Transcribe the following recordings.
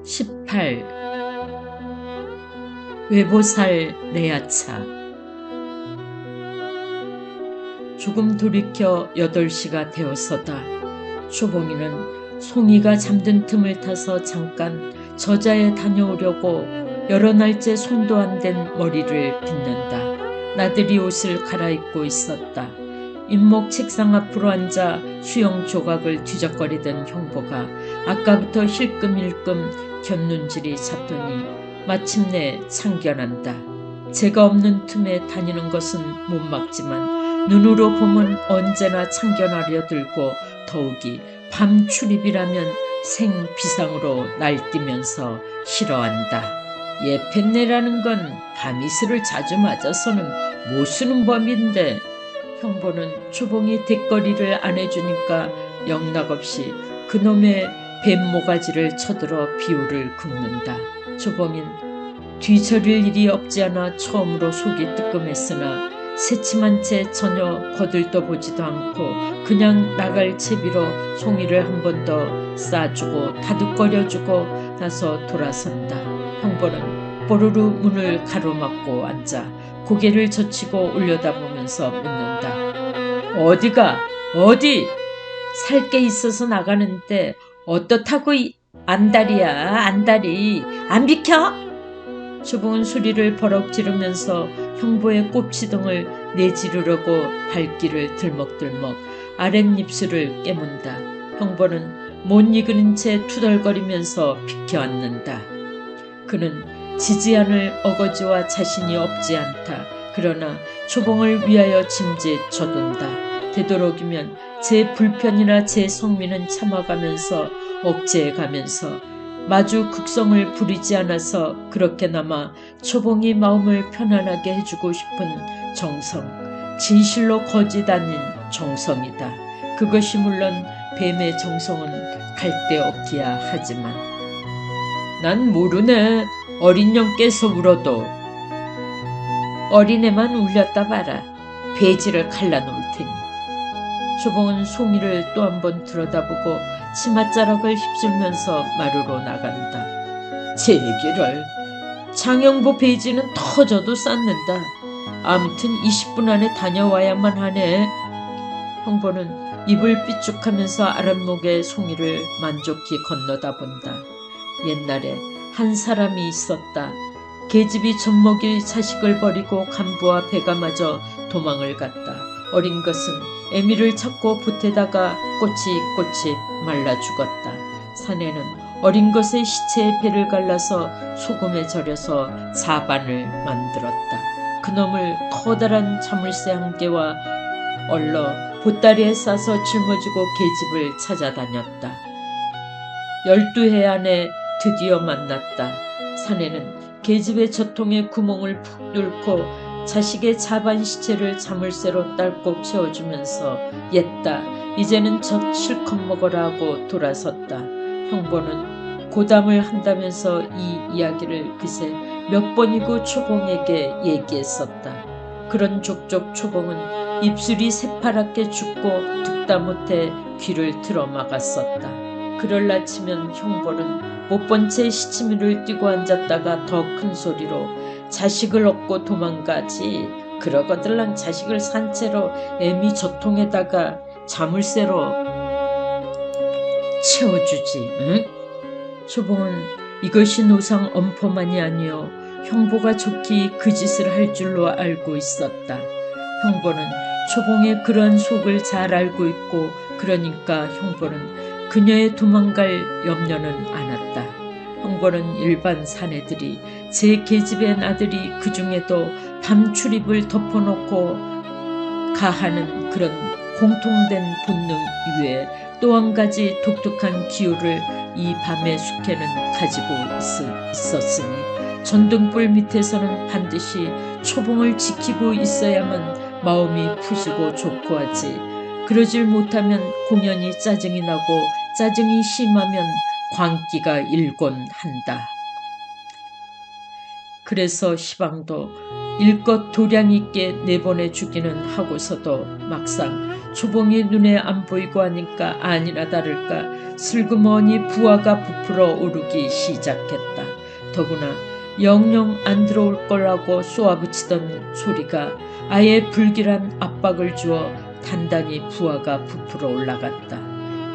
18. 외보살 내야차. 조금 돌이켜 8시가 되었었다. 초봉이는 송이가 잠든 틈을 타서 잠깐 저자에 다녀오려고 여러 날째 손도 안 댄 머리를 빗는다. 나들이 옷을 갈아입고 있었다. 임목 책상 앞으로 앉아 수영 조각을 뒤적거리던 형보가 아까부터 힐끔힐끔 곁눈질이 잡더니 마침내 참견한다. 제가 없는 틈에 다니는 것은 못 막지만 눈으로 보면 언제나 참견하려 들고 더욱이 밤 출입이라면 생비상으로 날뛰면서 싫어한다. 예편내라는 건 밤이슬을 자주 맞아서는 못 쓰는 법인데. 형보는 초봉이 뒷거리를 안 해주니까 영락없이 그놈의 뱀모가지를 쳐들어 비호를 긁는다. 초봉인 뒤처릴 일이 없지 않아 처음으로 속이 뜨끔했으나 새침한 채 전혀 거들떠보지도 않고 그냥 나갈 채비로 송이를 한 번 더 싸주고 다독거려주고 나서 돌아선다. 형보는 뽀로로 문을 가로막고 앉아 고개를 젖히고 올려다보면서 묻는다. 어디가? 어디? 살 게 있어서 나가는데 어떻다고 안달이야 안달이. 안 비켜? 초봉은 소리를 버럭 지르면서 형보의 꼽치등을 내지르려고 발길을 들먹들먹 아랫입술을 깨문다. 형보는 못 이그는 채 투덜거리면서 비켜앉는다. 그는 지지 않을 어거지와 자신이 없지 않다. 그러나 초봉을 위하여 짐짓 져둔다. 되도록이면 제 불편이나 제 성미는 참아가면서 억제해가면서 마주 극성을 부리지 않아서 그렇게나마 초봉이 마음을 편안하게 해주고 싶은 정성, 진실로 거짓 아닌 정성이다. 그것이 물론 뱀의 정성은 갈데없기야 하지만. 난 모르네. 어린 영께서 울어도. 어린애만 울렸다 봐라. 배지를 갈라놓을 테니. 초봉은 송이를 또 한 번 들여다보고 치맛자락을 휩쓸면서 마루로 나간다. 제기를. 장영보 배지는 터져도 쌓는다. 아무튼 20분 안에 다녀와야만 하네. 형보는 입을 삐죽하면서 아랫목에 송이를 만족히 건너다 본다. 옛날에 한 사람이 있었다. 계집이 젖먹일 자식을 버리고 간부와 배가마저 도망을 갔다. 어린 것은 애미를 찾고 봇에다가 꼬치꼬치 말라 죽었다. 사내는 어린 것의 시체에 배를 갈라서 소금에 절여서 사반을 만들었다. 그놈을 커다란 자물쇠 한 개와 얼러 보따리에 싸서 짊어지고 계집을 찾아다녔다. 12해 안에 드디어 만났다. 사내는 계집의 젖통에 구멍을 푹 뚫고 자식의 자반 시체를 자물쇠로 딸꼭 채워주면서 옛다. 이제는 젖 실컷 먹어라 하고 돌아섰다. 형보는 고담을 한다면서 이 이야기를 그새 몇 번이고 초봉에게 얘기했었다. 그런 족족 초봉은 입술이 새파랗게 죽고 듣다 못해 귀를 틀어막았었다. 그럴라 치면 형보는 못 본 채 시치미를 띄고 앉았다가 더 큰 소리로 자식을 얻고 도망가지. 그러거들랑 자식을 산 채로 애미 젖통에다가 자물쇠로 채워주지. 응? 초봉은 이것이 노상 엄포만이 아니요 형보가 좋기 그 짓을 할 줄로 알고 있었다. 형보는 초봉의 그런 속을 잘 알고 있고 그러니까 형보는 그녀의 도망갈 염려는 않았다. 형보는 일반 사내들이 제 계집의 아들이 그 중에도 밤 출입을 덮어놓고 가하는 그런 공통된 본능 이외에 또 한 가지 독특한 기호를 이 밤의 숙회는 가지고 있었으니 전등불 밑에서는 반드시 초봉을 지키고 있어야만 마음이 푸시고 좋고 하지. 그러질 못하면 공연히 짜증이 나고 짜증이 심하면 광기가 일곤 한다. 그래서 시방도 일껏 도량 있게 내보내주기는 하고서도 막상 초봉이 눈에 안 보이고 하니까 아니나 다를까 슬그머니 부하가 부풀어 오르기 시작했다. 더구나 영영 안 들어올 거라고 쏘아붙이던 소리가 아예 불길한 압박을 주어 단단히 부하가 부풀어 올라갔다.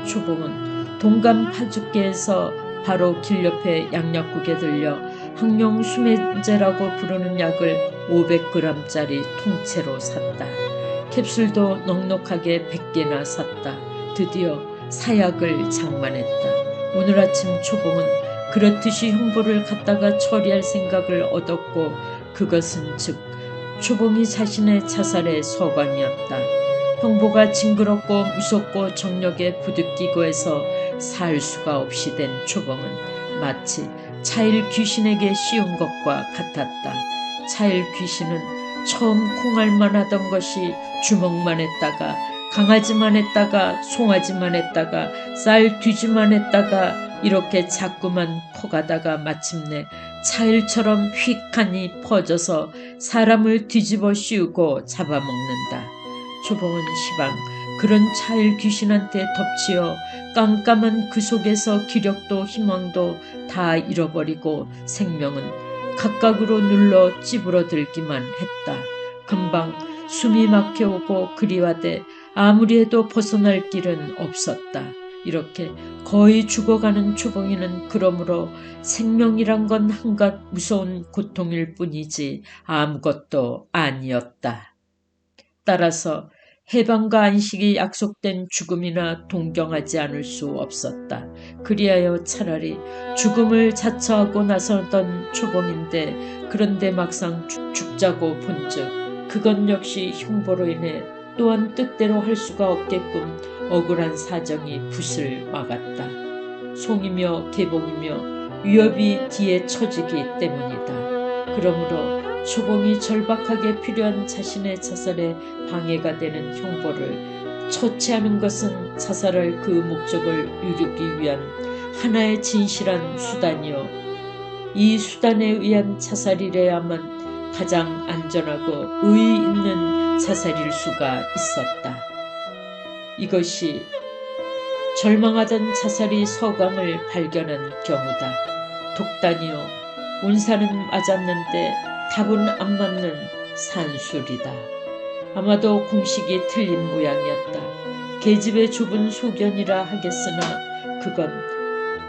초봉은 동감 파죽계에서 바로 길 옆에 양약국에 들려 항룡 수면제라고 부르는 약을 500g짜리 통째로 샀다. 캡슐도 넉넉하게 100개나 샀다. 드디어 사약을 장만했다. 오늘 아침 초봉은 그렇듯이 형보를 갖다가 처리할 생각을 얻었고 그것은 즉 초봉이 자신의 자살의 서광이었다. 형보가 징그럽고 무섭고 정력에 부득이고 해서 살 수가 없이 된 초봉은 마치 차일 귀신에게 씌운 것과 같았다. 차일 귀신은 처음 콩알만 하던 것이 주먹만 했다가 강아지만 했다가 송아지만 했다가 쌀 뒤지만 했다가 이렇게 자꾸만 커가다가 마침내 차일처럼 휙하니 퍼져서 사람을 뒤집어 씌우고 잡아먹는다. 초봉은 시방 그런 차일 귀신한테 덮치어 깜깜한 그 속에서 기력도 희망도 다 잃어버리고 생명은 각각으로 눌러 찌부러들기만 했다. 금방 숨이 막혀오고 그리하되 아무리 해도 벗어날 길은 없었다. 이렇게 거의 죽어가는 초봉이는 그러므로 생명이란 건 한갓 무서운 고통일 뿐이지 아무것도 아니었다. 따라서 해방과 안식이 약속된 죽음이나 동경하지 않을 수 없었다. 그리하여 차라리 죽음을 자처하고 나서던 초봉인데 그런데 막상 죽자고 본즉 그건 역시 형보로 인해 또한 뜻대로 할 수가 없게끔 억울한 사정이 붓을 막았다. 송이며 계봉이며 위협이 뒤에 처지기 때문이다. 그러므로 초봉이 절박하게 필요한 자신의 자살에 방해가 되는 형보를 처치하는 것은 자살할 그 목적을 이루기 위한 하나의 진실한 수단이요. 이 수단에 의한 자살이래야만 가장 안전하고 의의 있는 자살일 수가 있었다. 이것이 절망하던 자살이 서광을 발견한 경우다. 독단이요. 운사는 맞았는데 답은 안 맞는 산술이다. 아마도 공식이 틀린 모양이었다. 계집의 좁은 소견이라 하겠으나 그건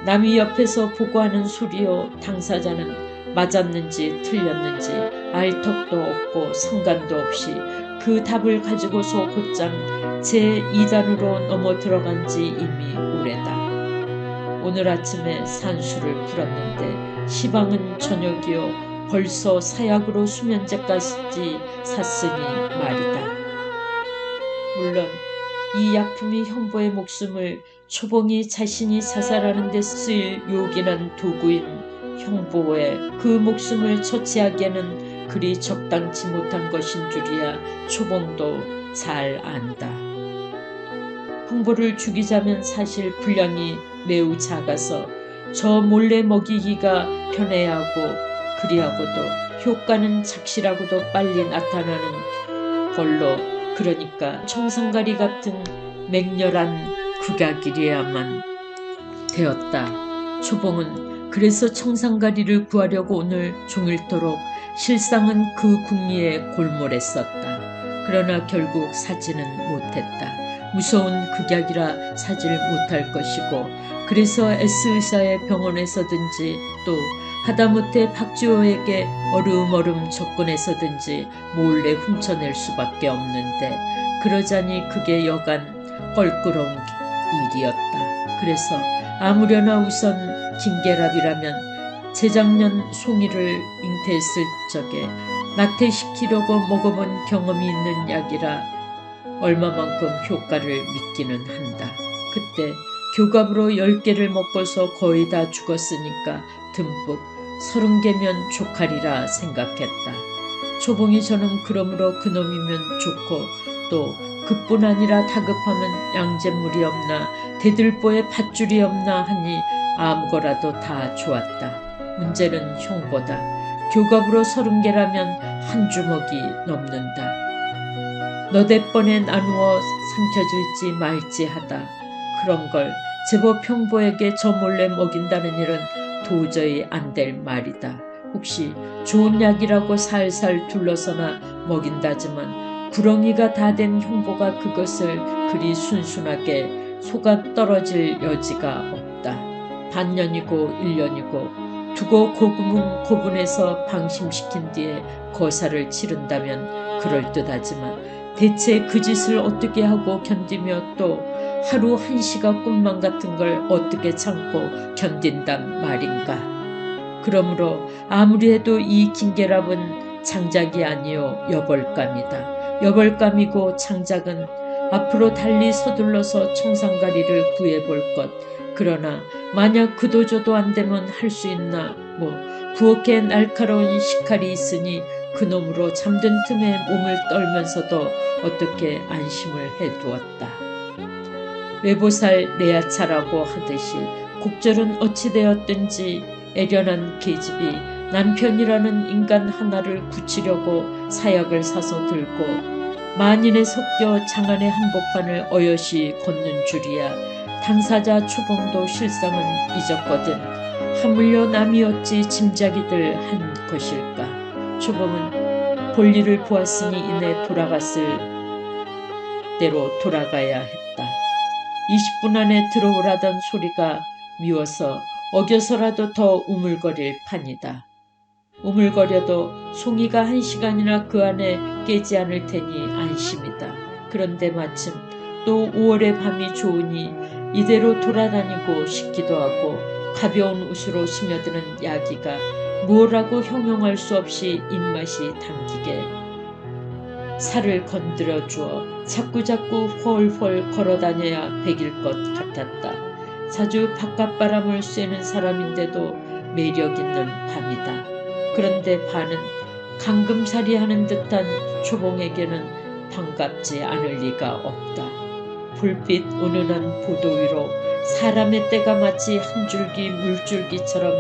남이 옆에서 보고하는 소리요. 당사자는 맞았는지 틀렸는지 알 턱도 없고 상관도 없이 그 답을 가지고서 곧장 제2단으로 넘어 들어간 지 이미 오래다. 오늘 아침에 산수를 풀었는데 시방은 저녁이요. 벌써 사약으로 수면제까지 샀으니 말이다. 물론 이 약품이 형보의 목숨을 초봉이 자신이 자살하는 데 쓰일 요긴한 도구인 형보의 그 목숨을 처치하기에는 그리 적당치 못한 것인 줄이야 초봉도 잘 안다. 형보를 죽이자면 사실 분량이 매우 작아서 저 몰래 먹이기가 편해야 하고 그리하고도 효과는 착실하고도 빨리 나타나는 걸로 그러니까 청산가리 같은 맹렬한 극약이래야만 되었다. 초봉은 그래서 청산가리를 구하려고 오늘 종일토록 실상은 그 궁리에 골몰했었다. 그러나 결국 사지는 못했다. 무서운 극약이라 사지를 못할 것이고 그래서 S의사의 병원에서든지 또 하다못해 박지호에게 어름어름 접근해서든지 몰래 훔쳐낼 수밖에 없는데 그러자니 그게 여간 껄끄러운 일이었다. 그래서 아무려나 우선 김계랍이라면 재작년 송이를 잉태했을 적에 낙태시키려고 먹어본 경험이 있는 약이라 얼마만큼 효과를 믿기는 한다. 그때 교갑으로 10개를 먹고서 거의 다 죽었으니까 듬뿍 30개면 족하리라 생각했다. 초봉이 저는 그러므로 그놈이면 좋고 또 그뿐 아니라 다급하면 양잿물이 없나 대들보에 밧줄이 없나 하니 아무거라도 다 좋았다. 문제는 형보다 교갑으로 30개라면 한 주먹이 넘는다. 너댓 번에 나누어 삼켜질지 말지 하다. 그런 걸 제법 형보에게 저 몰래 먹인다는 일은 도저히 안 될 말이다. 혹시 좋은 약이라고 살살 둘러서나 먹인다지만 구렁이가 다 된 형보가 그것을 그리 순순하게 속아 떨어질 여지가 없다. 반년이고 1년이고 두고 고분해서 방심시킨 뒤에 거사를 치른다면 그럴듯하지만 대체 그 짓을 어떻게 하고 견디며 또 하루 한시가 꿈만 같은 걸 어떻게 참고 견딘단 말인가. 그러므로 아무리 해도 이 김계랍은 장작이 아니요 여벌감이다. 여벌감이고 장작은 앞으로 달리 서둘러서 청산가리를 구해볼 것. 그러나 만약 그도저도 안 되면 할 수 있나. 부엌에 날카로운 식칼이 있으니 그놈으로 잠든 틈에 몸을 떨면서도 어떻게 안심을 해두었다. 외보살 내야차라고 하듯이 곡절은 어찌되었든지 애련한 계집이 남편이라는 인간 하나를 굳히려고 사약을 사서 들고 만인에 섞여 장안의 한복판을 어여시 걷는 줄이야. 당사자 초봉도 실상은 잊었거든. 하물며 남이 어찌 짐작이들 한 것일까. 초봉은 볼일을 보았으니 이내 돌아갔을 대로 돌아가야 했다. 20분 안에 들어오라던 소리가 미워서 어겨서라도 더 우물거릴 판이다. 우물거려도 송이가 1시간이나 그 안에 깨지 않을 테니 안심이다. 그런데 마침 또 5월의 밤이 좋으니 이대로 돌아다니고 싶기도 하고 가벼운 웃으로 스며드는 야기가 무엇라고 형용할 수 없이 입맛이 당기게 살을 건드려 주어 자꾸자꾸 훨훨 걸어다녀야 백일 것 같았다. 자주 바깥바람을 쐬는 사람인데도 매력있는 밤이다. 그런데 반은 강금살이 하는 듯한 초봉에게는 반갑지 않을 리가 없다. 불빛 은은한 보도 위로 사람의 떼가 마치 한 줄기 물줄기처럼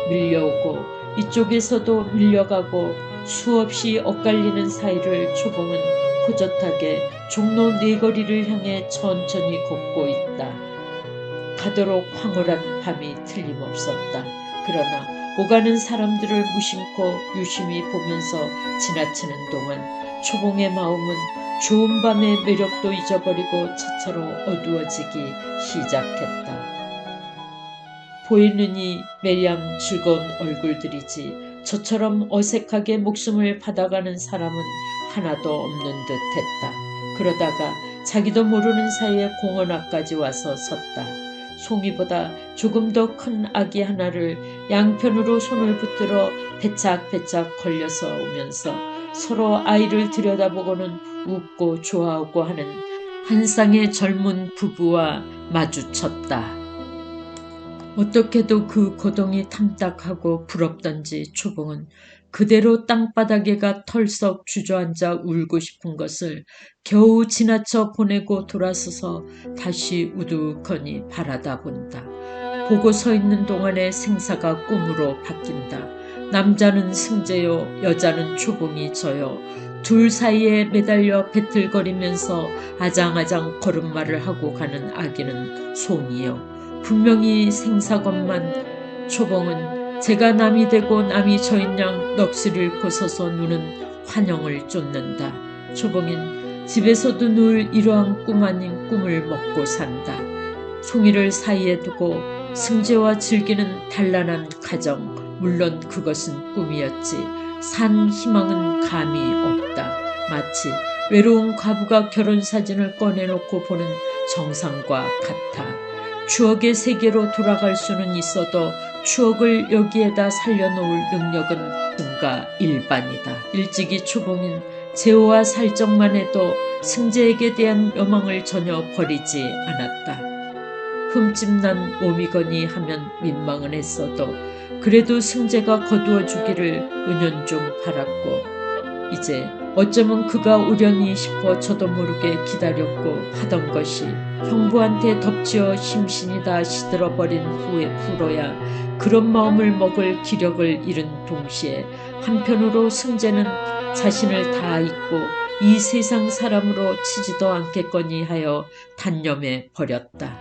밀려오고 이쪽에서도 밀려가고 수없이 엇갈리는 사이를 초봉은 호젓하게 종로 네거리를 향해 천천히 걷고 있다. 가도록 황홀한 밤이 틀림없었다. 그러나 오가는 사람들을 무심코 유심히 보면서 지나치는 동안 초봉의 마음은 좋은 밤의 매력도 잊어버리고 차차로 어두워지기 시작했다. 보이느니 매량 즐거운 얼굴들이지 저처럼 어색하게 목숨을 받아가는 사람은 하나도 없는 듯 했다. 그러다가 자기도 모르는 사이에 공원 앞까지 와서 섰다. 송이보다 조금 더 큰 아기 하나를 양편으로 손을 붙들어 배착배착 걸려서 오면서 서로 아이를 들여다보고는 웃고 좋아하고 하는 한 쌍의 젊은 부부와 마주쳤다. 어떻게도 그 고동이 탐탁하고 부럽던지 초봉은 그대로 땅바닥에가 털썩 주저앉아 울고 싶은 것을 겨우 지나쳐 보내고 돌아서서 다시 우두커니 바라다 본다. 보고 서 있는 동안에 생사가 꿈으로 바뀐다. 남자는 승재요, 여자는 초봉이 져요. 둘 사이에 매달려 배틀거리면서 아장아장 걸음마를 하고 가는 아기는 송이요. 분명히 생사건만 초봉은 제가 남이 되고 남이 저인 양 넋을 고서서 누는 환영을 쫓는다. 초봉인 집에서도 늘 이러한 꿈 아닌 꿈을 먹고 산다. 송이를 사이에 두고 승재와 즐기는 단란한 가정, 물론 그것은 꿈이었지. 산 희망은 감이 없다. 마치 외로운 과부가 결혼사진을 꺼내놓고 보는 정상과 같아. 추억의 세계로 돌아갈 수는 있어도 추억을 여기에다 살려놓을 능력은 분가 일반이다. 일찍이 초봉인 재호와 살적만 해도 승재에게 대한 요망을 전혀 버리지 않았다. 흠집난 몸이거니 하면 민망은 했어도 그래도 승재가 거두어주기를 은연중 바랐고 이제 어쩌면 그가 오려니 싶어 저도 모르게 기다렸고 하던 것이 형부한테 덮치어 심신이 다 시들어버린 후로야 그런 마음을 먹을 기력을 잃은 동시에 한편으로 승재는 자신을 다 잊고 이 세상 사람으로 치지도 않겠거니 하여 단념해 버렸다.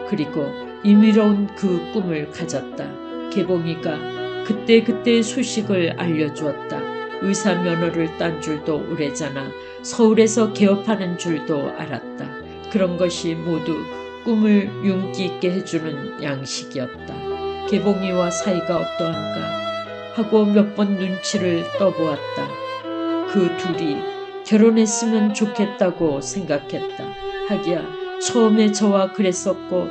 그리고 임의로운 그 꿈을 가졌다. 개봉이가 그때그때 소식을 알려주었다. 의사 면허를 딴 줄도 오래잖아 서울에서 개업하는 줄도 알았다. 그런 것이 모두 꿈을 윤기 있게 해주는 양식이었다. 개봉이와 사이가 어떠한가 하고 몇 번 눈치를 떠보았다. 그 둘이 결혼했으면 좋겠다고 생각했다. 하기야 처음에 저와 그랬었고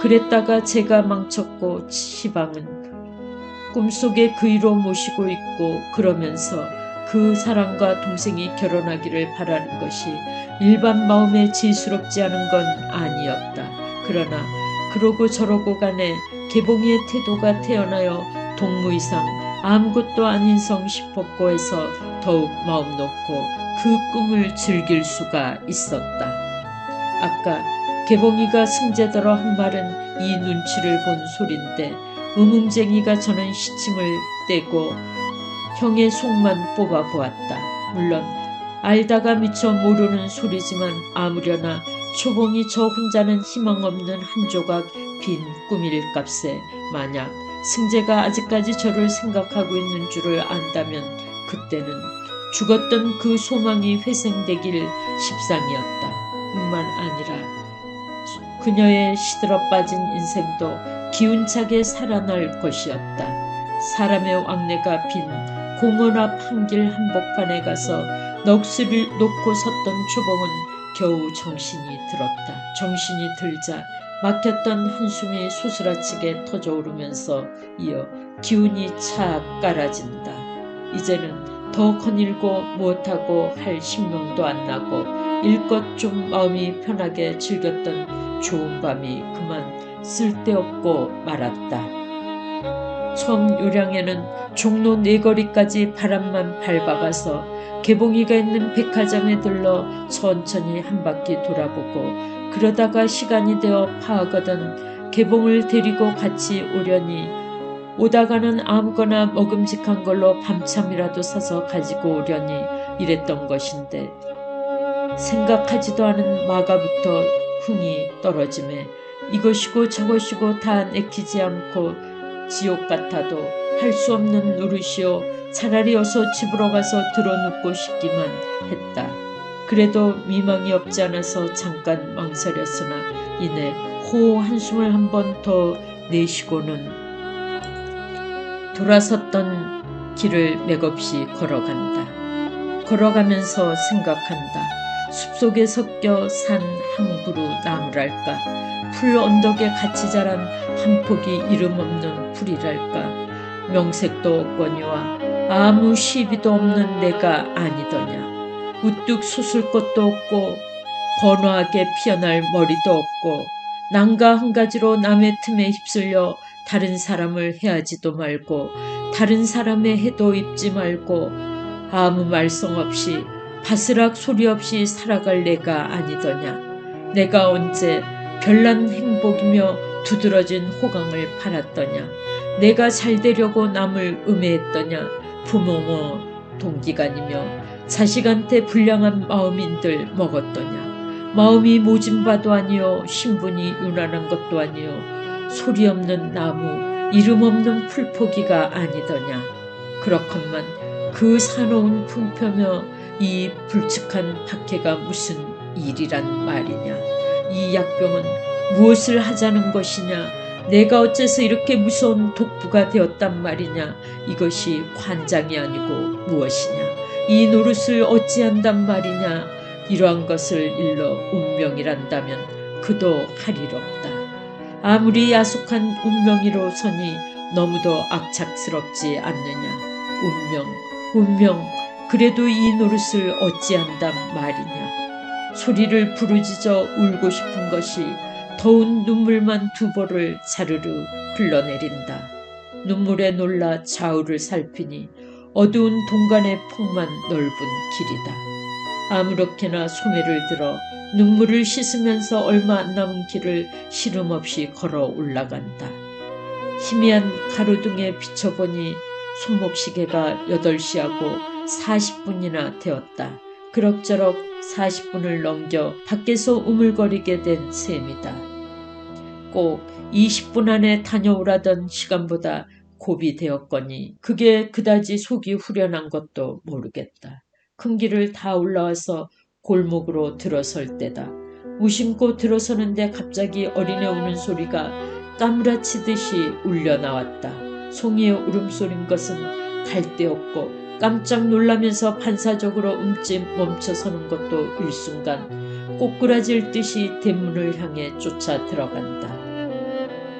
그랬다가 제가 망쳤고 시방은 꿈속에 그이로 모시고 있고 그러면서 그 사람과 동생이 결혼하기를 바라는 것이 일반 마음에 제수롭지 않은 건 아니었다. 그러나 그러고 저러고 간에 개봉이의 태도가 태어나여 동무이상 아무것도 아닌 성 싶었고 해서 더욱 마음 놓고 그 꿈을 즐길 수가 있었다. 아까 개봉이가 승재더러 한 말은 이 눈치를 본 소린데 의문쟁이가 저는 시침을 떼고 형의 속만 뽑아보았다. 물론 알다가 미처 모르는 소리지만 아무려나 초봉이 저 혼자는 희망 없는 한 조각 빈 꿈일 값에 만약 승재가 아직까지 저를 생각하고 있는 줄을 안다면 그때는 죽었던 그 소망이 회생되길 십상이었다. 뿐만 아니라 그녀의 시들어 빠진 인생도 기운차게 살아날 것이었다. 사람의 왕래가 빈 공원 앞 한길 한복판에 가서 넋을 놓고 섰던 초봉은 겨우 정신이 들었다. 정신이 들자 막혔던 한숨이 소스라치게 터져오르면서 이어 기운이 착 깔아진다. 이제는 더 거닐고 무엇하고 할 신명도 안 나고 일껏 좀 마음이 편하게 즐겼던 좋은 밤이 그만 쓸데없고 말았다. 처음 요량에는 종로 네거리까지 바람만 밟아가서 개봉이가 있는 백화점에 들러 천천히 한 바퀴 돌아보고 그러다가 시간이 되어 파하거든 개봉을 데리고 같이 오려니 오다가는 아무거나 먹음직한 걸로 밤참이라도 사서 가지고 오려니 이랬던 것인데 생각하지도 않은 마가부터 흥이 떨어짐에 이것이고 저것이고 다 내키지 않고 지옥 같아도 할 수 없는 노릇이요 차라리 어서 집으로 가서 들어눕고 싶기만 했다. 그래도 미망이 없지 않아서 잠깐 망설였으나 이내 호호 한숨을 한 번 더 내쉬고는 돌아섰던 길을 맥없이 걸어간다. 걸어가면서 생각한다. 숲속에 섞여 산 한 그루 나무랄까 풀 언덕에 같이 자란 한 폭이 이름 없는 풀이랄까 명색도 없거니와 아무 시비도 없는 내가 아니더냐. 우뚝 솟을 것도 없고 번화하게 피어날 머리도 없고 난가 한 가지로 남의 틈에 휩쓸려 다른 사람을 해하지도 말고 다른 사람의 해도 입지 말고 아무 말썽 없이 바스락 소리 없이 살아갈 내가 아니더냐. 내가 언제 별난 행복이며 두드러진 호강을 팔았더냐. 내가 잘되려고 남을 음해했더냐. 부모모 동기간이며 자식한테 불량한 마음인들 먹었더냐. 마음이 모진 바도 아니요 신분이 유난한 것도 아니요 소리 없는 나무 이름 없는 풀포기가 아니더냐. 그렇건만 그 사나운 풍표며 이 불측한 박해가 무슨 일이란 말이냐. 이 약병은 무엇을 하자는 것이냐. 내가 어째서 이렇게 무서운 독부가 되었단 말이냐. 이것이 관장이 아니고 무엇이냐. 이 노릇을 어찌한단 말이냐. 이러한 것을 일러 운명이란다면 그도 할 일 없다. 아무리 야속한 운명이로서니 너무도 악착스럽지 않느냐. 운명 그래도 이 노릇을 어찌한단 말이냐. 소리를 부르짖어 울고 싶은 것이 더운 눈물만 두 볼을 자르르 흘러내린다. 눈물에 놀라 좌우를 살피니 어두운 동간의 폭만 넓은 길이다. 아무렇게나 소매를 들어 눈물을 씻으면서 얼마 안 남은 길을 시름없이 걸어 올라간다. 희미한 가로등에 비춰보니 손목시계가 8시하고 40분이나 되었다. 그럭저럭 40분을 넘겨 밖에서 우물거리게 된 셈이다. 꼭 20분 안에 다녀오라던 시간보다 고비 되었거니 그게 그다지 속이 후련한 것도 모르겠다. 큰 길을 다 올라와서 골목으로 들어설 때다. 무심코 들어서는데 갑자기 어린애 우는 소리가 까무라치듯이 울려 나왔다. 송이의 울음소린 것은 갈데없고 깜짝 놀라면서 반사적으로 멈춰서는 것도 일순간 꼬꾸라질 듯이 대문을 향해 쫓아 들어간다.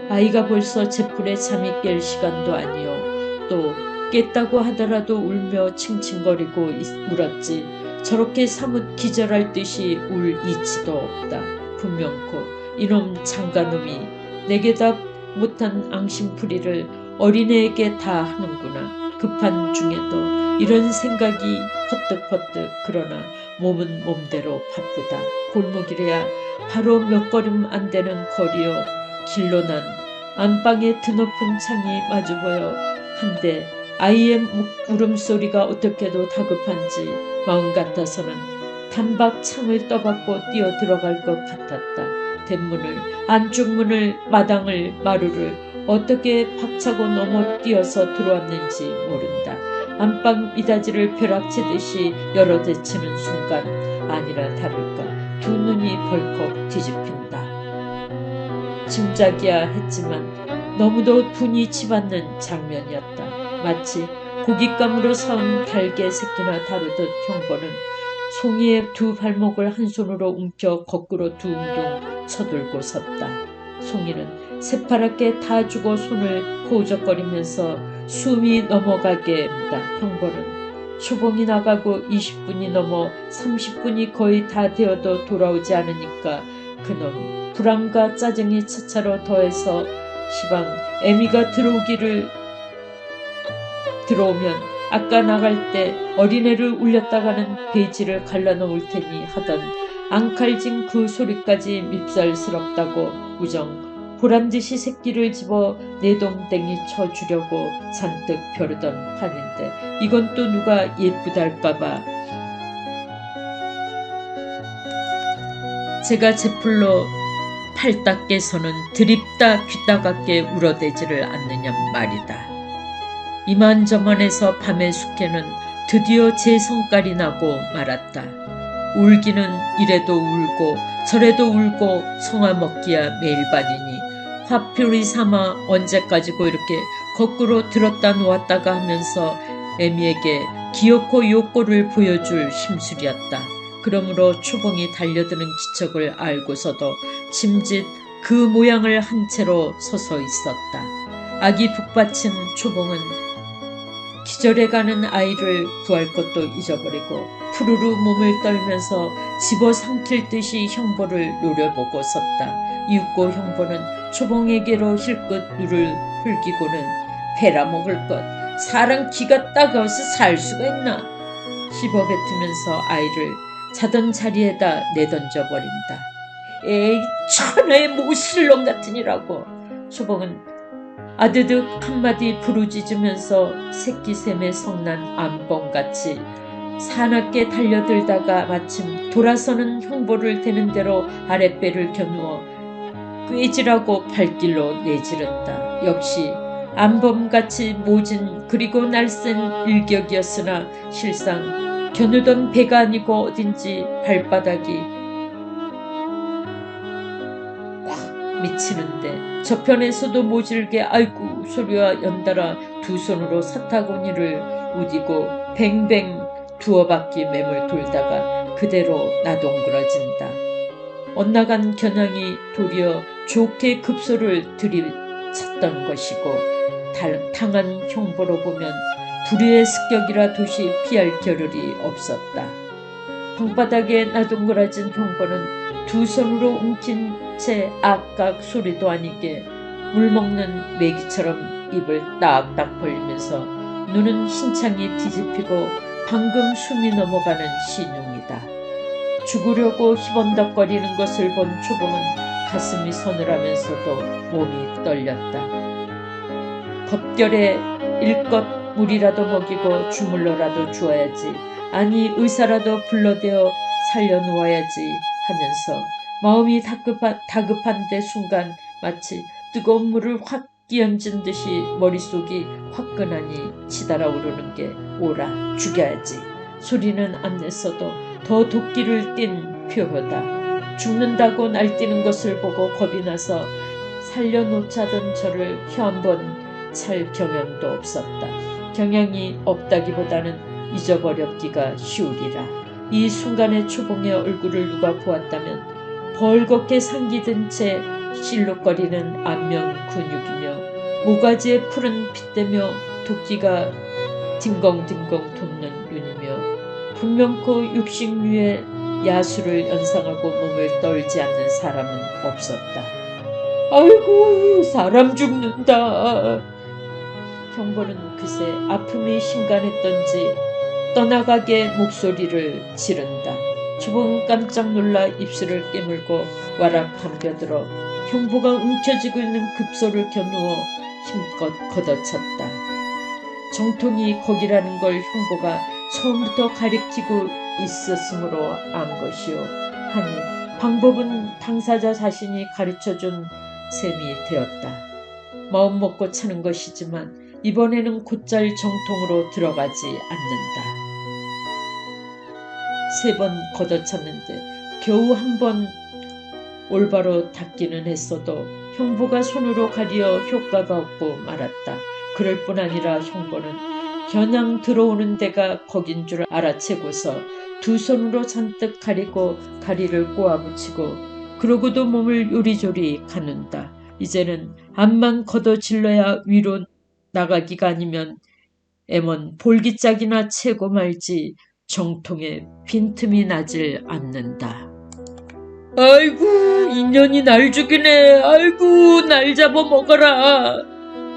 아이가 벌써 제풀에 잠이 깰 시간도 아니요. 또 깼다고 하더라도 울며 칭칭거리고 울었지. 저렇게 사뭇 기절할 듯이 울 이치도 없다. 분명코 이놈 장가놈이 내게다 못한 앙심풀이를 어린애에게 다 하는구나. 급한 중에도 이런 생각이 퍼뜩퍼뜩. 그러나 몸은 몸대로 바쁘다. 골목이래야 바로 몇 걸음 안 되는 거리요. 길로 난 안방의 드높은 창이 마주보여 한데 아이의 울음소리가 어떻게도 다급한지 마음 같아서는 단박 창을 떠받고 뛰어 들어갈 것 같았다. 대문을, 안쪽 문을, 마당을, 마루를 어떻게 박차고 넘어 뛰어서 들어왔는지 모른다. 안방 미닫이를 벼락치듯이 열어대치는 순간 아니라 다를까 두 눈이 벌컥 뒤집힌다. 짐작이야 했지만 너무도 분이 치받는 장면이었다. 마치 고깃감으로 사온 달개 새끼나 다루듯 형벌은 송이의 두 발목을 한 손으로 움켜 거꾸로 둥둥 쳐들고 섰다. 송이는 새파랗게 다 주고 손을 호적거리면서 숨이 넘어가게 한다. 형벌은 초봉이 나가고 20분이 넘어 30분이 거의 다 되어도 돌아오지 않으니까 그놈이 불안과 짜증이 차차로 더해서 시방 애미가 들어오면 아까 나갈 때 어린애를 울렸다가는 배지를 갈라놓을 테니 하던 앙칼진 그 소리까지 밉살스럽다고 우정 보란듯이 새끼를 집어 내동댕이 쳐주려고 잔뜩 벼르던 판인데 이건 또 누가 예쁘달까봐 제가 제풀로 팔딱깨서는 드립다 귀따갑게 울어대지를 않느냐 말이다. 이만저만해서 밤의 숙회는 드디어 제 성깔이 나고 말았다. 울기는 이래도 울고 저래도 울고 성화먹기야 매일반이니 화풀이 삼아 언제까지고 이렇게 거꾸로 들었다 놓았다가 하면서 애미에게 기어코 요꼴을 보여줄 심술이었다. 그러므로 초봉이 달려드는 기척을 알고서도 짐짓 그 모양을 한 채로 서서 있었다. 아기 북받친 초봉은 기절해가는 아이를 구할 것도 잊어버리고 푸르르 몸을 떨면서 집어삼킬 듯이 형보를 노려보고 섰다. 이윽고 형보는 초봉에게로 힐끗 눈을 흘기고는 베라먹을 것, 사람 기가 따가워서 살 수가 있나 씹어뱉으면서 아이를 자던 자리에다 내던져버린다. 에이 천하의 모실놈 같으니라고. 초봉은 아드득 한마디 부르짖으면서 새끼샘에 성난 암범같이 사납게 달려들다가 마침 돌아서는 형보를 대는 대로 아랫배를 겨누어 꾀지라고 발길로 내지른다. 역시 암범같이 모진 그리고 날쌘 일격이었으나 실상 겨누던 배가 아니고 어딘지 발바닥이 확 미치는데 저편에서도 모질게 아이고 소리와 연달아 두 손으로 사타구니를 우디고 뱅뱅 두어 바퀴 맴을 돌다가 그대로 나동그러진다. 엇나간 겨냥이 도리어 좋게 급소를 들이쳤던 것이고 당한 형보로 보면 불의의 습격이라 도시 피할 겨를이 없었다. 방바닥에 나동그러진 형보는 두 손으로 움킨 채 악각 소리도 아니게 물먹는 메기처럼 입을 딱딱 벌리면서 눈은 흰창이 뒤집히고 방금 숨이 넘어가는 신용이다. 죽으려고 희번덕거리는 것을 본 초봉은 가슴이 서늘하면서도 몸이 떨렸다. 법결에 일껏 물이라도 먹이고 주물러라도 주어야지 아니 의사라도 불러대어 살려놓아야지 하면서 마음이 다급한데 순간 마치 뜨거운 물을 확 끼얹은 듯이 머릿속이 화끈하니 치달아 오르는 게 오라 죽여야지 소리는 안 냈어도 더 도끼를 띤 표효다. 죽는다고 날뛰는 것을 보고 겁이 나서 살려놓자던 저를 혀 한 번 찰 경향도 없었다. 경향이 없다기보다는 잊어버렸기가 쉬우리라. 이 순간에 초봉의 얼굴을 누가 보았다면 벌겋게 상기든 채 실룩거리는 안면 근육이며 모가지에 푸른 핏대며 도끼가 딩벙딩벙 돋는 눈이며 분명코 육식류의 야수를 연상하고 몸을 떨지 않는 사람은 없었다. 아이고 사람 죽는다. 형벌은 그새 아픔이 심간했던지 떠나가게 목소리를 지른다. 초봉은 깜짝 놀라 입술을 깨물고 와락 덤벼들어 형보가 움켜쥐고 있는 급소를 겨누어 힘껏 걷어찼다. 정통이 거기라는 걸 형보가 처음부터 가리키고 있었으므로 안 것이요. 하니 방법은 당사자 자신이 가르쳐준 셈이 되었다. 마음 먹고 차는 것이지만 이번에는 곧잘 정통으로 들어가지 않는다. 3번 걷어찼는데 겨우 한 번 올바로 닿기는 했어도 형보가 손으로 가리어 효과가 없고 말았다. 그럴 뿐 아니라 형보는 겨냥 들어오는 데가 거긴 줄 알아채고서 두 손으로 잔뜩 가리고 가리를 꼬아붙이고 그러고도 몸을 요리조리 가눈다. 이제는 암만 걷어질러야 위로 나가기가 아니면 애먼 볼기짝이나 채고 말지 정통에 빈틈이 나질 않는다. 아이고 인연이 날 죽이네. 아이고 날 잡아먹어라.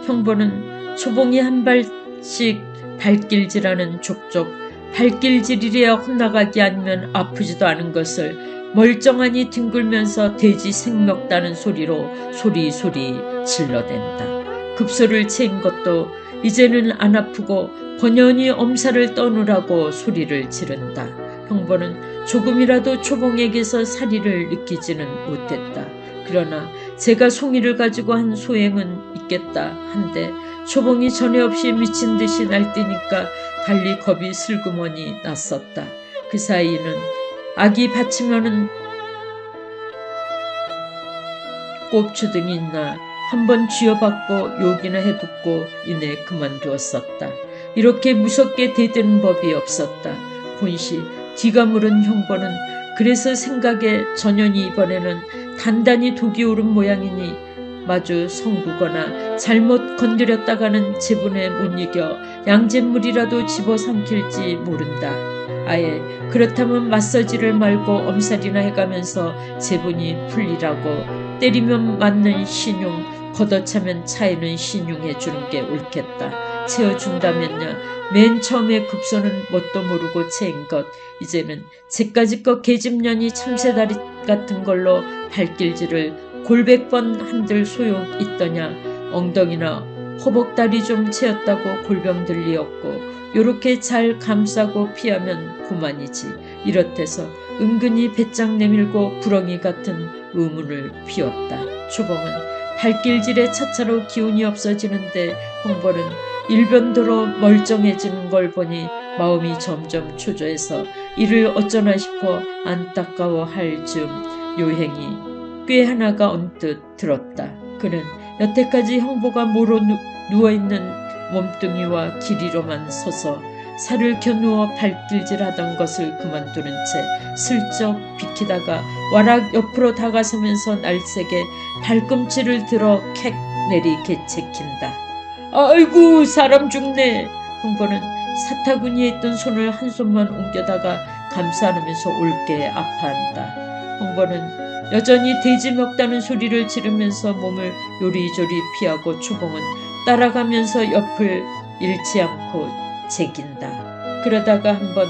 형보는 초봉이 한 발씩 발길질하는 족족 발길질이래야 혼나가기 아니면 아프지도 않은 것을 멀쩡하니 뒹굴면서 돼지 생먹다는 소리로 소리소리 질러댄다. 급소를 채인 것도 이제는 안 아프고 번연히 엄살을 떠누라고 소리를 지른다. 형보는 조금이라도 초봉에게서 사리를 느끼지는 못했다. 그러나 제가 송이를 가지고 한 소행은 있겠다 한데 초봉이 전에 없이 미친 듯이 날뛰니까 달리 겁이 슬그머니 났었다. 그 사이에는 아기 받치면은 꼽추등이 있나 한번 쥐어받고 욕이나 해붓고 이내 그만두었었다. 이렇게 무섭게 대드는 법이 없었다. 본시 뒤가 물은 형보는 그래서 생각에 전연이 이번에는 단단히 독이 오른 모양이니 마주 성두거나 잘못 건드렸다가는 제분에 못 이겨 양잿물이라도 집어삼킬지 모른다. 아예 그렇다면 맞서지를 말고 엄살이나 해가면서 제분이 풀리라고 때리면 맞는 신용 걷어차면 차이는 신용해주는 게 옳겠다. 채워준다면야 맨 처음에 급소는 뭣도 모르고 채인 것 이제는 제까짓 계집년이 참새다리 같은 걸로 발길질을 골백번 한들 소용 있더냐. 엉덩이나 허벅다리 좀 채였다고 골병들 리 없고 요렇게 잘 감싸고 피하면 그만이지. 이렇대서 은근히 배짱 내밀고 부렁이 같은 의문을 피웠다. 초봉은 발길질의 차차로 기운이 없어지는데 형벌은 일변도로 멀쩡해지는 걸 보니 마음이 점점 초조해서 이를 어쩌나 싶어 안타까워할 즈음 요행이 꽤 하나가 언뜻 들었다. 그는 여태까지 형보가 모로 누워있는 몸뚱이와 길이로만 서서 살을 겨누어 발길질하던 것을 그만두는 채 슬쩍 비키다가 와락 옆으로 다가서면서 날쌔게 발꿈치를 들어 캑 내리개체킨다. 아이고 사람 죽네. 형보는 사타구니에 있던 손을 한 손만 옮겨다가 감싸 안으면서 옳게 아파한다. 형보는 여전히 돼지 먹다는 소리를 지르면서 몸을 요리조리 피하고 초봉은 따라가면서 옆을 잃지 않고 제긴다. 그러다가 한번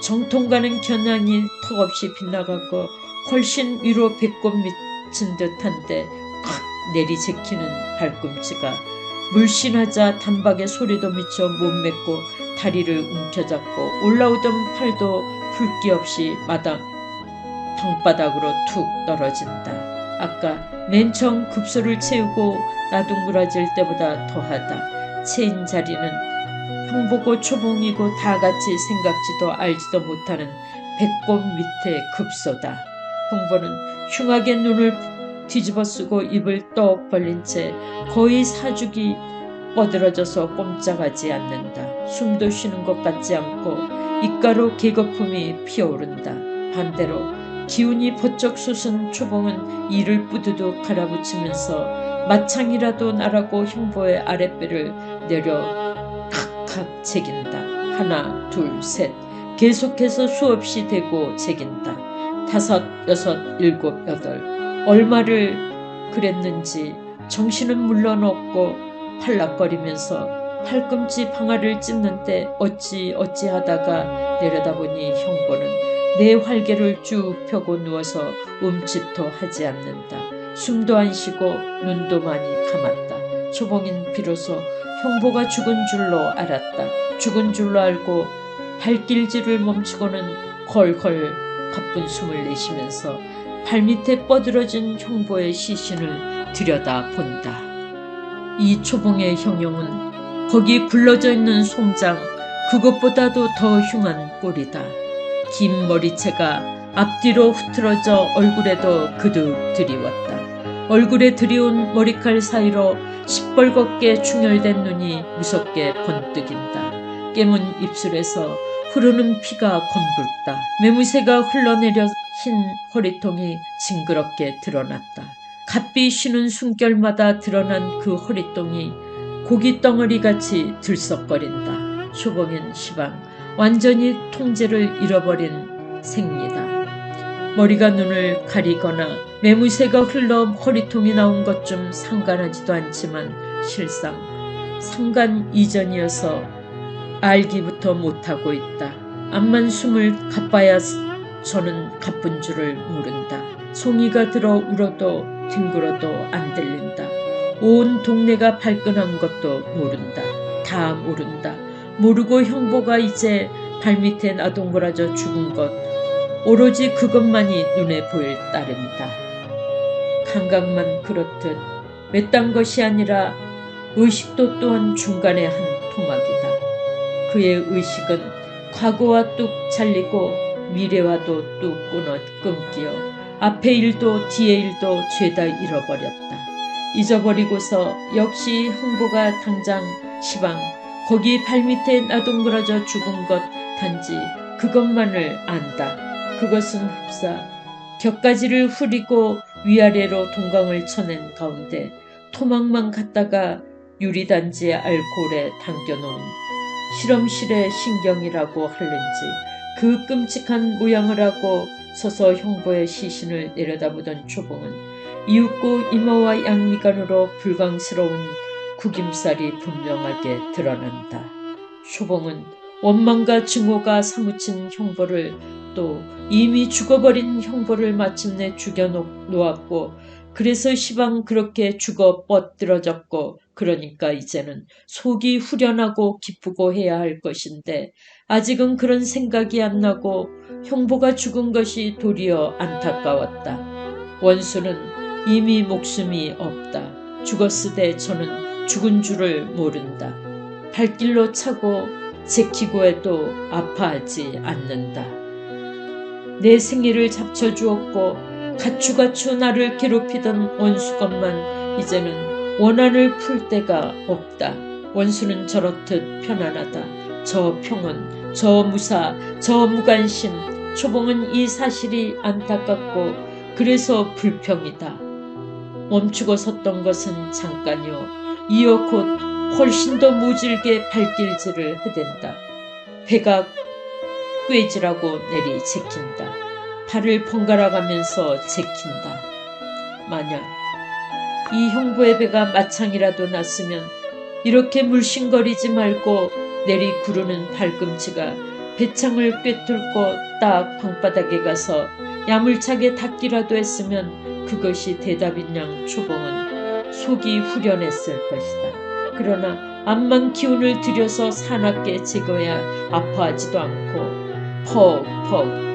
정통가는 겨냥이 턱없이 빗나가고 훨씬 위로 배꼽 미친 듯한데 콱 내리제키는 발꿈치가 물씬하자 단박에 소리도 미쳐 못 맺고 다리를 움켜잡고 올라오던 팔도 붉기 없이 방바닥으로 툭 떨어진다. 아까 맨 처음 급소를 채우고 나둥그러질 때보다 더하다. 채인 자리는 형보고 초봉이고 다 같이 생각지도 알지도 못하는 배꼽 밑에 급소다. 형보는 흉하게 눈을 뒤집어 쓰고 입을 떡 벌린 채 거의 사죽이 뻗어져서 꼼짝하지 않는다. 숨도 쉬는 것 같지 않고 입가로 개거품이 피어오른다. 반대로 기운이 번쩍 솟은 초봉은 이를 뿌드득 갈아붙이면서 마창이라도 나라고 형보의 아랫배를 내려 칵칵 새긴다. 하나, 둘, 셋. 계속해서 수없이 대고 새긴다. 다섯, 여섯, 일곱, 여덟. 얼마를 그랬는지 정신은 물론 없고 팔락거리면서 팔꿈치 방아를 찢는데 어찌하다가 내려다보니 형보는 내 활개를 쭉 펴고 누워서 움찔도 하지 않는다. 숨도 안 쉬고 눈도 많이 감았다. 초봉인 비로소 형보가 죽은 줄로 알았다. 죽은 줄로 알고 발길질을 멈추고는 걸걸 가쁜 숨을 내쉬면서 발밑에 뻗어진 형보의 시신을 들여다본다. 이 초봉의 형용은 거기 굴러져 있는 송장 그것보다도 더 흉한 꼴이다. 긴 머리채가 앞뒤로 흐트러져 얼굴에도 그득 들이웠다. 얼굴에 들이온 머리칼 사이로 시뻘겋게 충혈된 눈이 무섭게 번뜩인다. 깨문 입술에서 흐르는 피가 검붉다. 매무새가 흘러내려 흰 허리통이 징그럽게 드러났다. 갓비 쉬는 숨결마다 드러난 그 허리통이 고기 덩어리같이 들썩거린다. 초봉인 시방 완전히 통제를 잃어버린 생리다. 머리가 눈을 가리거나 매무새가 흘러 허리통이 나온 것 좀 상관하지도 않지만 실상 상관 이전이어서 알기부터 못하고 있다. 암만 숨을 가빠야 저는 가쁜 줄을 모른다. 송이가 들어 울어도 뒹굴어도 안 들린다. 온 동네가 발끈한 것도 모른다. 다 모른다. 모르고 형보가 이제 발밑에 나동그라져 죽은 것 오로지 그것만이 눈에 보일 따름이다. 감각만 그렇듯 외딴 것이 아니라 의식도 또한 중간에 한 토막이다. 그의 의식은 과거와 뚝 잘리고 미래와도 뚝 끊기어 앞의 일도 뒤의 일도 죄다 잃어버렸다. 잊어버리고서 역시 형보가 당장 시방 거기 발밑에 나동그러져 죽은 것 단지 그것만을 안다. 그것은 흡사 격가지를 후리고 위아래로 동강을 쳐낸 가운데 토막만 갖다가 유리단지의 알코올에 담겨놓은 실험실의 신경이라고 할는지 그 끔찍한 모양을 하고 서서 형보의 시신을 내려다보던 초봉은 이윽고 이마와 양미간으로 불광스러운 구김살이 분명하게 드러난다. 초봉은 원망과 증오가 사무친 형보를 또 이미 죽어버린 형보를 마침내 죽여놓았고 그래서 시방 그렇게 죽어 뻗들어졌고 그러니까 이제는 속이 후련하고 기쁘고 해야 할 것인데 아직은 그런 생각이 안 나고 형보가 죽은 것이 도리어 안타까웠다. 원수는 이미 목숨이 없다. 죽었으되 저는 죽은 줄을 모른다. 발길로 차고 제키고 해도 아파하지 않는다. 내 생일을 잡쳐주었고 가추가추 나를 괴롭히던 원수 것만 이제는 원한을 풀 데가 없다. 원수는 저렇듯 편안하다. 저 평온, 저 무사, 저 무관심. 초봉은 이 사실이 안타깝고 그래서 불평이다. 멈추고 섰던 것은 잠깐이요. 이어 곧 훨씬 더 모질게 발길질을 해댄다. 배가 꾀질하고 내리 제킨다. 발을 번갈아가면서 제킨다. 만약 이 형부의 배가 마창이라도 났으면 이렇게 물씬거리지 말고 내리 구르는 발꿈치가 배창을 꿰뚫고 딱 방바닥에 가서 야물차게 닿기라도 했으면 그것이 대답인 양 초봉은 속이 후련했을 것이다. 그러나 암만 기운을 들여서 사납게 제거해야 아파하지도 않고 퍽퍽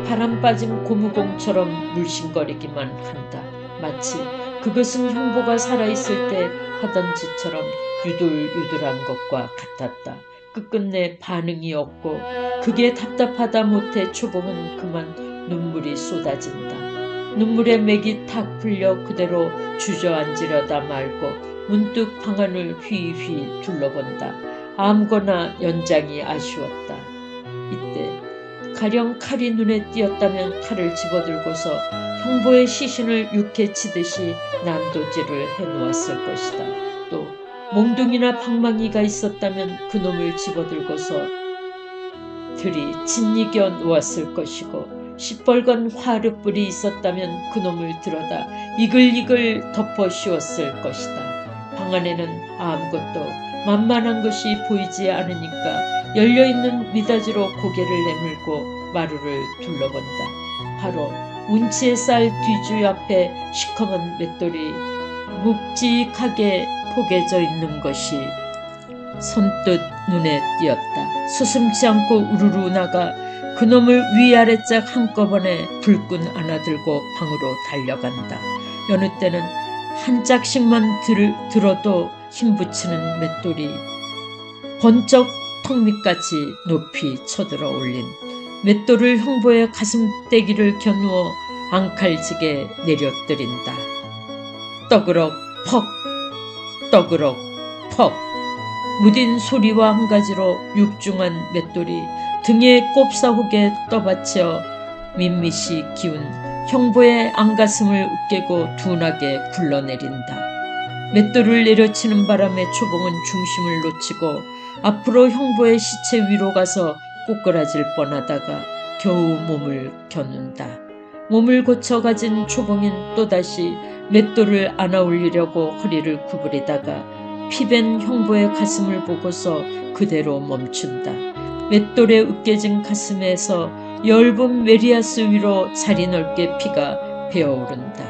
바람 빠진 고무공처럼 물씬거리기만 한다. 마치 그것은 형보가 살아있을 때 하던 짓처럼 유들유들한 것과 같았다. 끝끝내 반응이 없고 그게 답답하다 못해 초봉은 그만 눈물이 쏟아진다. 눈물의 맥이 탁 풀려 그대로 주저앉으려다 말고 문득 방안을 휘휘 둘러본다. 아무거나 연장이 아쉬웠다. 이때 가령 칼이 눈에 띄었다면 칼을 집어들고서 형보의 시신을 육해 치듯이 난도질을 해놓았을 것이다. 또 몽둥이나 방망이가 있었다면 그놈을 집어들고서 들이 짓이겨 놓았을 것이고 시뻘건 화르뿔이 있었다면 그놈을 들어다 이글이글 덮어 씌웠을 것이다. 방 안에는 아무것도 만만한 것이 보이지 않으니까 열려있는 미닫이로 고개를 내밀고 마루를 둘러본다. 바로 운치의 쌀 뒤주 앞에 시커먼 맷돌이 묵직하게 포개져 있는 것이 선뜻 눈에 띄었다. 수슴지 않고 우르르 나가 그놈을 위아래짝 한꺼번에 불끈 안아들고 방으로 달려간다. 여느 때는 한 짝씩만 들어도 힘붙이는 맷돌이 번쩍 턱 밑까지 높이 쳐들어 올린 맷돌을 형보의 가슴대기를 겨누어 앙칼지게 내려뜨린다. 떠그럭 퍽 떠그럭 퍽 무딘 소리와 한 가지로 육중한 맷돌이 등에 꼽사혹에 떠받쳐 밋밋이 기운 형보의 안가슴을 으깨고 둔하게 굴러내린다. 맷돌을 내려치는 바람에 초봉은 중심을 놓치고 앞으로 형보의 시체 위로 가서 꼬꾸라질 뻔하다가 겨우 몸을 겨눈다. 몸을 고쳐 가진 초봉인 또다시 맷돌을 안아 올리려고 허리를 구부리다가 피벤 형보의 가슴을 보고서 그대로 멈춘다. 맷돌에 으깨진 가슴에서 엷은 메리아스 위로 자리 넓게 피가 배어오른다.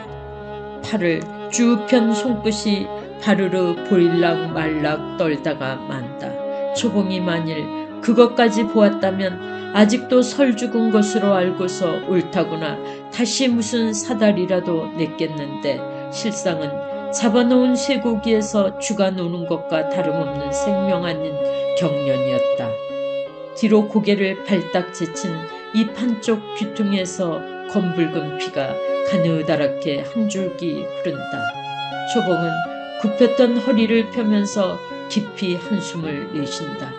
팔을 쭉 편 손끝이 바르르 보일락 말락 떨다가 만다. 초봉이 만일 그것까지 보았다면 아직도 설 죽은 것으로 알고서 옳다구나 다시 무슨 사달이라도 냈겠는데 실상은 잡아놓은 쇠고기에서 쥐가 노는 것과 다름없는 생명 아닌 경련이었다. 뒤로 고개를 발딱 제친 이 판쪽 귀퉁이에서 검붉은 피가 가느다랗게 한 줄기 흐른다. 초봉은 굽혔던 허리를 펴면서 깊이 한숨을 내쉰다.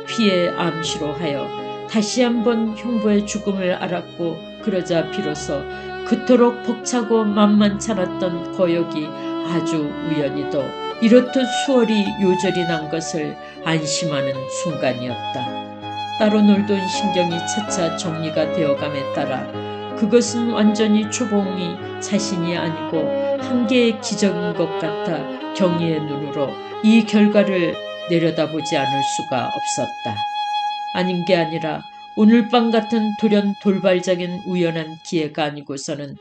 피의 암시로 하여 다시 한번 형보의 죽음을 알았고 그러자 비로소 그토록 벅차고 만만찮았던 거역이 아주 우연히도 이렇듯 수월이 요절이 난 것을 안심하는 순간이었다. 따로 놀던 신경이 차차 정리가 되어감에 따라 그것은 완전히 초봉이 자신이 아니고 한계의 기적인 것 같아 경의의 눈으로 이 결과를 내려다보지 않을 수가 없었다. 아닌 게 아니라 오늘 밤 같은 돌연 돌발적인 우연한 기회가 아니고서는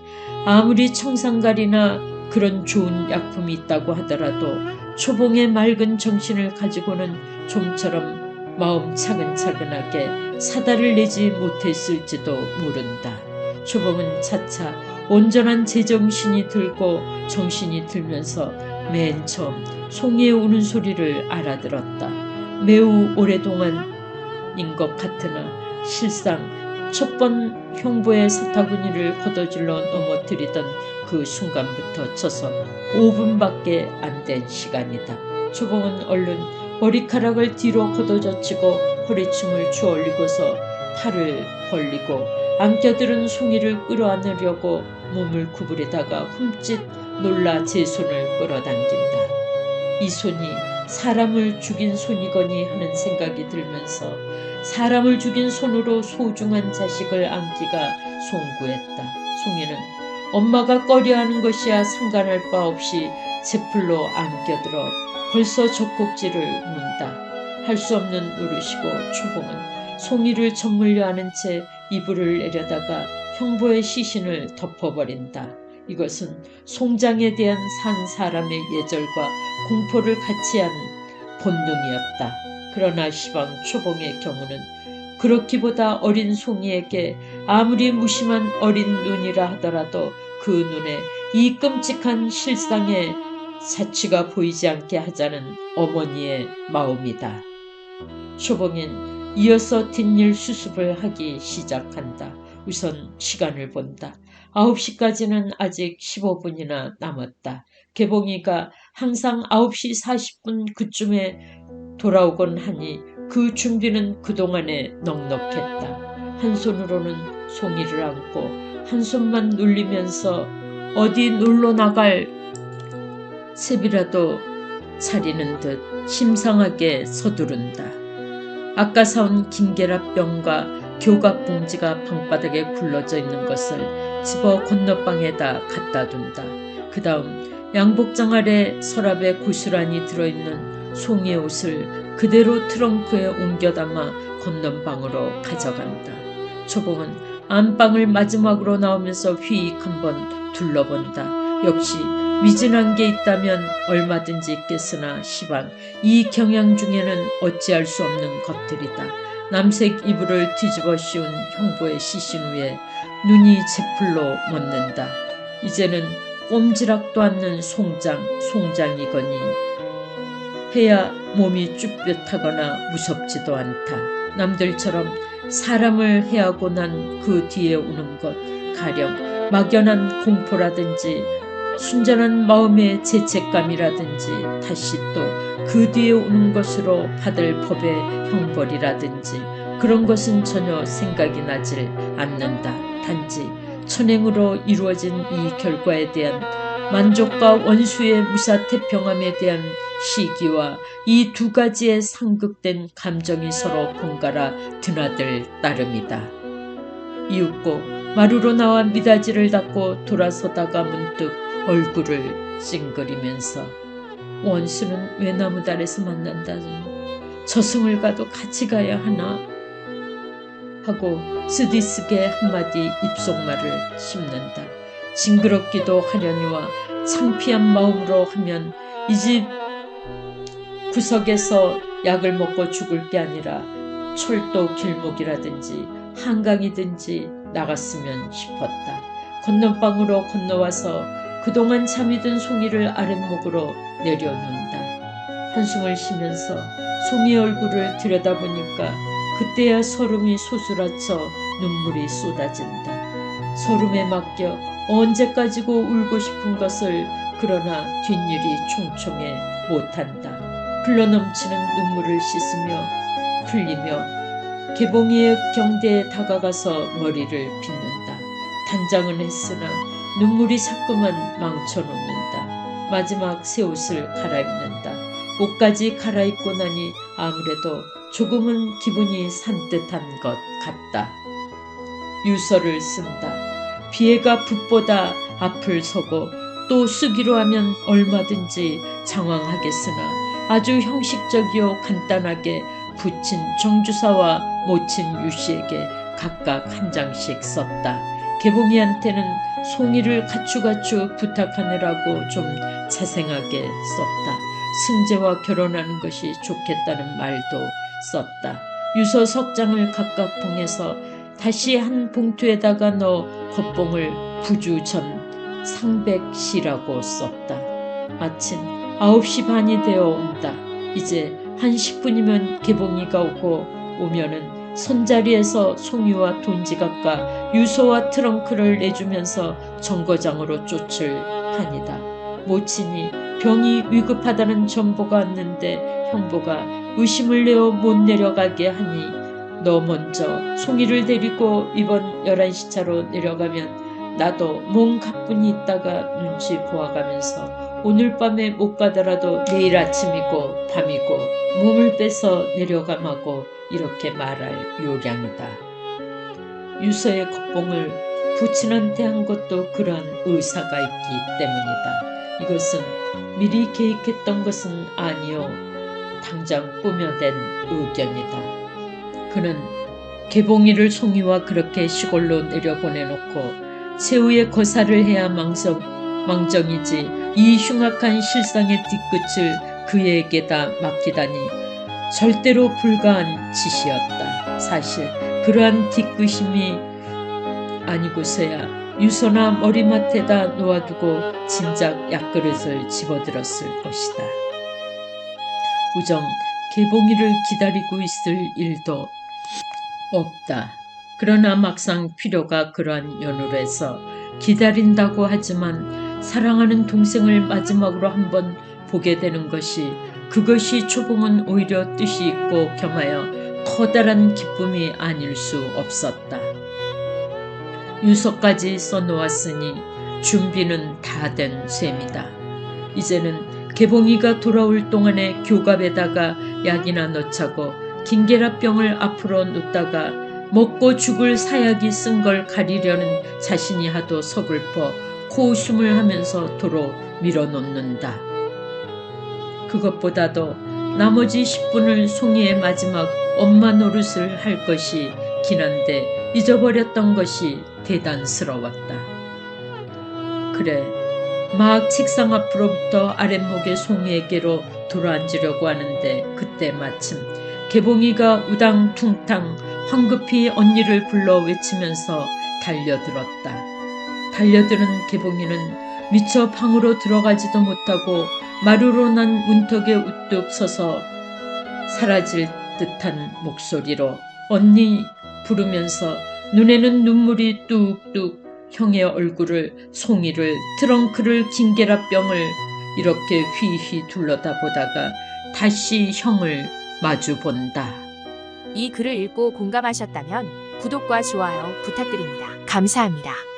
아무리 청산가리나 그런 좋은 약품이 있다고 하더라도 초봉의 맑은 정신을 가지고는 좀처럼 마음 차근차근하게 사달을 내지 못했을지도 모른다. 초봉은 차차 온전한 제정신이 들고 정신이 들면서 맨 처음 송이의 우는 소리를 알아들었다. 매우 오랫동안인 것 같으나 실상 첫 번 형보의 사타구니를 걷어질러 넘어뜨리던 그 순간부터 쳐서 5분밖에 안 된 시간이다. 초봉은 얼른 머리카락을 뒤로 걷어젖히고 허리춤을 추올리고서 팔을 벌리고 안겨들은 송이를 끌어안으려고 몸을 구부리다가 흠칫 놀라 제 손을 끌어당긴다. 이 손이 사람을 죽인 손이거니 하는 생각이 들면서 사람을 죽인 손으로 소중한 자식을 안기가 송구했다. 송이는 엄마가 꺼려하는 것이야 상관할 바 없이 제풀로 안겨들어 벌써 젖꼭지를 문다. 할 수 없는 노릇이고 초봉은 송이를 짓물려 안은 채 이불을 내려다가 형보의 시신을 덮어버린다. 이것은 송장에 대한 산 사람의 예절과 공포를 같이 한 본능이었다. 그러나 시방 초봉의 경우는 그렇기보다 어린 송이에게 아무리 무심한 어린 눈이라 하더라도 그 눈에 이 끔찍한 실상의 사취가 보이지 않게 하자는 어머니의 마음이다. 초봉인 이어서 뒷일 수습을 하기 시작한다. 우선 시간을 본다. 9시까지는 아직 15분이나 남았다. 개봉이가 항상 9시 40분 그쯤에 돌아오곤 하니 그 준비는 그동안에 넉넉했다. 한 손으로는 송이를 안고 한 손만 눌리면서 어디 놀러 나갈 새비라도 차리는 듯 심상하게 서두른다. 아까 사온 김계라병과 교각 봉지가 방바닥에 굴러져 있는 것을 집어 건너방에다 갖다 둔다. 그 다음 양복장 아래 서랍에 고스란히 들어있는 송이의 옷을 그대로 트렁크에 옮겨 담아 건넌방으로 가져간다. 초봉은 안방을 마지막으로 나오면서 휘익 한번 둘러본다. 역시 미진한 게 있다면 얼마든지 있겠으나 시방 이 경향 중에는 어찌할 수 없는 것들이다. 남색 이불을 뒤집어 씌운 형부의 시신 위에 눈이 제풀로 멎는다. 이제는 꼼지락도 않는 송장이거니 해야 몸이 쭈뼛하거나 무섭지도 않다. 남들처럼 사람을 해하고 난 그 뒤에 오는 것, 가령 막연한 공포라든지 순전한 마음의 죄책감이라든지 다시 또 그 뒤에 오는 것으로 받을 법의 형벌이라든지 그런 것은 전혀 생각이 나질 않는다. 단지 천행으로 이루어진 이 결과에 대한 만족과 원수의 무사태평함에 대한 시기와 이 두 가지의 상극된 감정이 서로 번갈아 드나들 따름이다. 이윽고 마루로 나와 미닫이를 닫고 돌아서다가 문득 얼굴을 찡그리면서 원수는 왜 나무다리에서 만난다니 저승을 가도 같이 가야 하나 하고 쓰디쓰게 한마디 입속말을 씹는다. 징그럽기도 하려니와 창피한 마음으로 하면 이 집 구석에서 약을 먹고 죽을 게 아니라 철도 길목이라든지 한강이든지 나갔으면 싶었다. 건넌방으로 건너와서 그동안 잠이 든 송이를 아랫목으로 내려놓는다. 한숨을 쉬면서 송이의 얼굴을 들여다보니까 그때야 서름이 소스라쳐 눈물이 쏟아진다. 서름에 맡겨 언제까지고 울고 싶은 것을 그러나 뒷일이 총총해 못한다. 흘러넘치는 눈물을 씻으며 흘리며 개봉이의 경대에 다가가서 머리를 빗는다. 단장은 했으나 눈물이 자꾸만 망쳐놓는다. 마지막 새 옷을 갈아입는다. 옷까지 갈아입고 나니 아무래도 조금은 기분이 산뜻한 것 같다. 유서를 쓴다. 비애가 붓보다 앞을 서고 또 쓰기로 하면 얼마든지 장황하겠으나 아주 형식적이요 간단하게 부친 정주사와 모친 유씨에게 각각 한 장씩 썼다. 개봉이한테는 송이를 가추가추 부탁하느라고 좀 자생하게 썼다. 승재와 결혼하는 것이 좋겠다는 말도 썼다. 유서 석 장을 각각 봉해서 다시 한 봉투에다가 넣어 겉봉을 부주전 상백시라고 썼다. 마침 9시 반이 되어 온다. 이제 한 10분이면 개봉이가 오면은 손자리에서 송이와 돈지갑과 유서와 트렁크를 내주면서 정거장으로 쫓을 판이다. 모친이 병이 위급하다는 전보가 왔는데 형부가 의심을 내어 못 내려가게 하니 너 먼저 송이를 데리고 이번 11시 차로 내려가면 나도 몸 가뿐히 있다가 눈치 보아가면서 오늘 밤에 못 가더라도 내일 아침이고 밤이고 몸을 빼서 내려가마고 이렇게 말할 요량이다. 유서의 겉봉을 부친한테 한 것도 그런 의사가 있기 때문이다. 이것은 미리 계획했던 것은 아니요 당장 꾸며댄 의견이다. 그는 개봉이를 송이와 그렇게 시골로 내려보내놓고 새우의 거사를 해야 망정이지 이 흉악한 실상의 뒤끝을 그에게다 맡기다니 절대로 불가한 짓이었다. 사실 그러한 뒤끝임이 아니고서야 유서나 머리맡에다 놓아두고 진작 약그릇을 집어들었을 것이다. 우정 개봉이를 기다리고 있을 일도 없다. 그러나 막상 필요가 그러한 연홀에서 기다린다고 하지만 사랑하는 동생을 마지막으로 한번 보게 되는 것이 그것이 초봉은 오히려 뜻이 있고 겸하여 커다란 기쁨이 아닐 수 없었다. 유서까지 써놓았으니 준비는 다 된 셈이다. 이제는 개봉이가 돌아올 동안에 교갑에다가 약이나 넣자고 긴계라병을 앞으로 놓다가 먹고 죽을 사약이 쓴 걸 가리려는 자신이 하도 서글퍼 코웃음을 하면서 도로 밀어놓는다. 그것보다도 나머지 10분을 송이의 마지막 엄마 노릇을 할 것이 긴한데 잊어버렸던 것이 대단스러웠다. 그래, 막 책상 앞으로부터 아랫목의 송이에게로 돌아앉으려고 하는데 그때 마침 개봉이가 우당퉁탕 황급히 언니를 불러 외치면서 달려들었다. 달려드는 개봉이는 미처 방으로 들어가지도 못하고 마루로 난 문턱에 우뚝 서서 사라질 듯한 목소리로 언니 부르면서 눈에는 눈물이 뚝뚝 형의 얼굴을, 송이를, 트렁크를, 긴계라병을 이렇게 휘휘 둘러다보다가 다시 형을 마주본다. 이 글을 읽고 공감하셨다면 구독과 좋아요 부탁드립니다. 감사합니다.